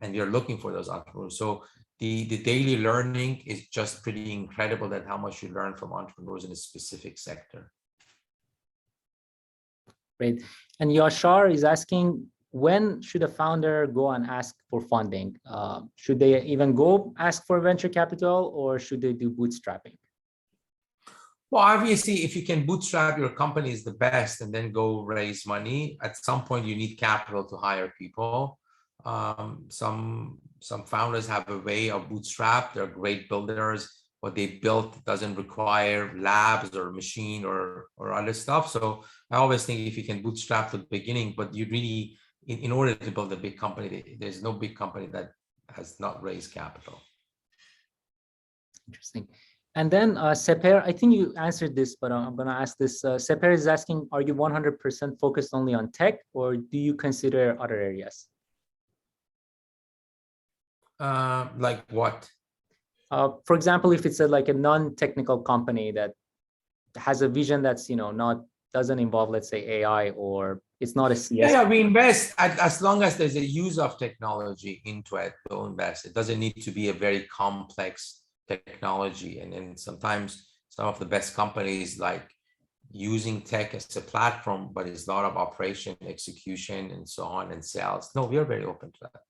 and we are looking for those entrepreneurs. So the daily learning is just pretty incredible that how much you learn from entrepreneurs in a specific sector. Great. And Yashar is asking, when should a founder go and ask for funding? Should they even go ask for venture capital, or should they do bootstrapping? Well, obviously, if you can bootstrap your company is the best and then go raise money. At some point, you need capital to hire people. Some founders have a way of bootstrap. They're great builders. What they built doesn't require labs or machine or other stuff. So I always think if you can bootstrap at the beginning, but you really, in order to build a big company, there's no big company that has not raised capital. Interesting. And then Seper, I think you answered this, but I'm going to ask this. Seper is asking, are you 100% focused only on tech, or do you consider other areas? Like what? For example, if it's like a non-technical company that has a vision that's, doesn't involve, let's say, AI, or it's not a CS. Yeah, we invest as long as there's a use of technology into it, we'll invest. It doesn't need to be a very complex technology. And then sometimes some of the best companies like using tech as a platform, but it's a lot of operation, execution, and so on, and sales. No, we are very open to that.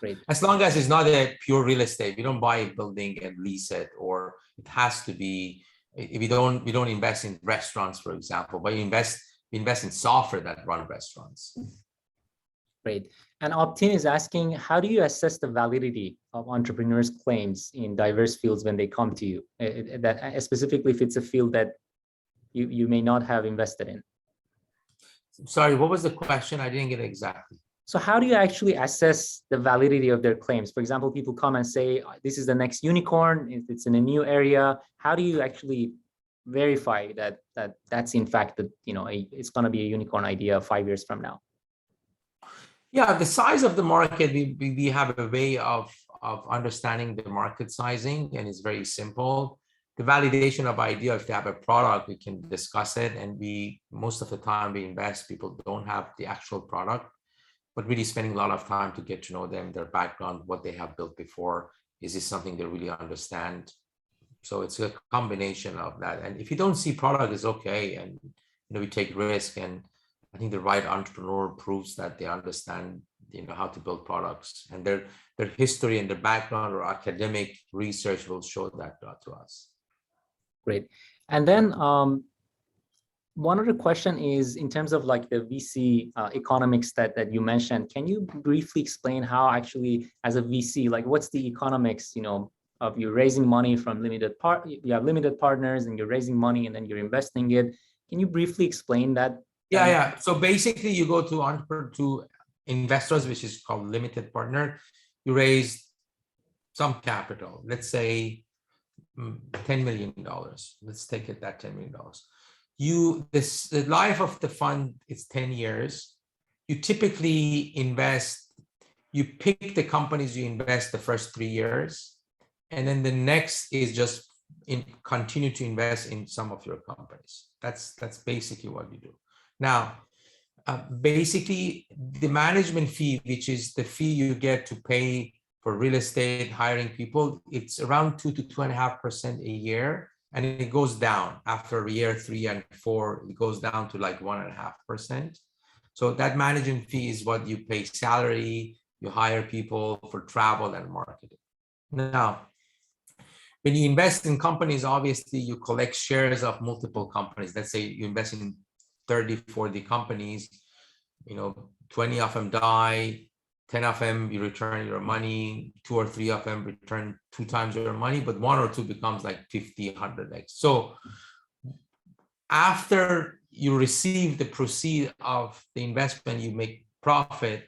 Great. As long as it's not a pure real estate, we don't buy a building and lease it, or it has to be. We don't invest in restaurants, for example, but we invest in software that run restaurants. Great. And Optin is asking, how do you assess the validity of entrepreneurs' claims in diverse fields when they come to you? That specifically if it's a field that you may not have invested in. Sorry, what was the question? I didn't get it exactly. So how do you actually assess the validity of their claims? For example, people come and say, this is the next unicorn, it's in a new area. How do you actually verify that's in fact that it's going to be a unicorn idea 5 years from now? Yeah, the size of the market, we have a way of understanding the market sizing, and it's very simple. The validation of idea, if they have a product, we can discuss it, and most of the time we invest, people don't have the actual product, but really spending a lot of time to get to know them, their background, what they have built before. Is this something they really understand? So it's a combination of that. And if you don't see product, it's okay. And we take risk. And I think the right entrepreneur proves that they understand how to build products, and their history and their background or academic research will show that to us. Great. And then one other question is in terms of like the VC economics that you mentioned. Can you briefly explain how actually as a VC, like what's the economics, of you raising money from you have limited partners and you're raising money and then you're investing it. Can you briefly explain that? Yeah. So basically you go to investors, which is called limited partner. You raise some capital, let's say $10 million. Let's take it that $10 million. The life of the fund is 10 years. You typically you pick the companies you invest the first 3 years, and then the next is just continue to invest in some of your companies. That's basically what you do. Now, basically the management fee, which is the fee you get to pay for real estate, hiring people, it's around 2 to 2.5% a year. And it goes down after year 3 and 4, it goes down to like 1.5%. So that management fee is what you pay salary, you hire people for travel and marketing. Now, when you invest in companies, obviously you collect shares of multiple companies. Let's say you invest in 30, 40 companies, 20 of them die, 10 of them you return your money, 2 or 3 of them return 2 times your money, but 1 or 2 becomes like 50, 100x. So after you receive the proceed of the investment, you make profit,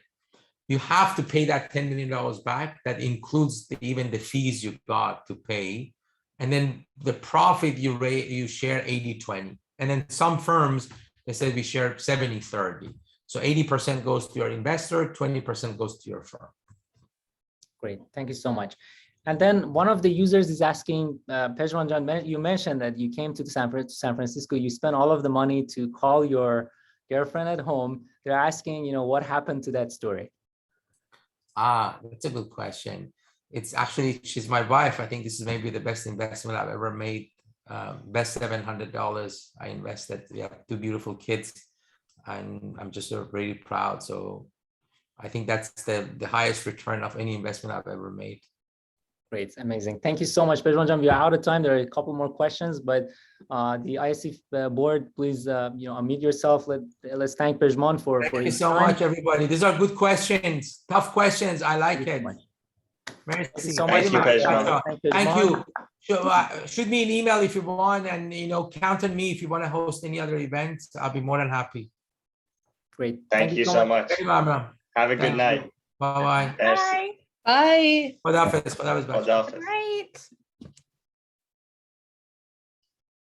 you have to pay that $10 million back. That includes even the fees you got to pay. And then the profit you share 80-20. And then some firms, they said we share 70-30. So 80% goes to your investor, 20% goes to your firm. Great, thank you so much. And then one of the users is asking, Pejman, you mentioned that you came to San Francisco, you spent all of the money to call your girlfriend at home. They're asking, what happened to that story? That's a good question. It's actually, she's my wife. I think this is maybe the best investment I've ever made. Best $700 I invested. We have 2 beautiful kids, and I'm just really proud. So I think that's the highest return of any investment I've ever made. Great, amazing. Thank you so much, Pejman. We are out of time. There are a couple more questions, but the ISC board, please, unmute yourself. Let's thank Pejman for Thank you so much, everybody. These are good questions, tough questions. I like it. Thank you so much. Thank you. Shoot me an email if you want, and count on me if you want to host any other events. I'll be more than happy. Great. Thank you so much. Have a good night. Bye-bye. Merci. Bye. Khudafis. Right.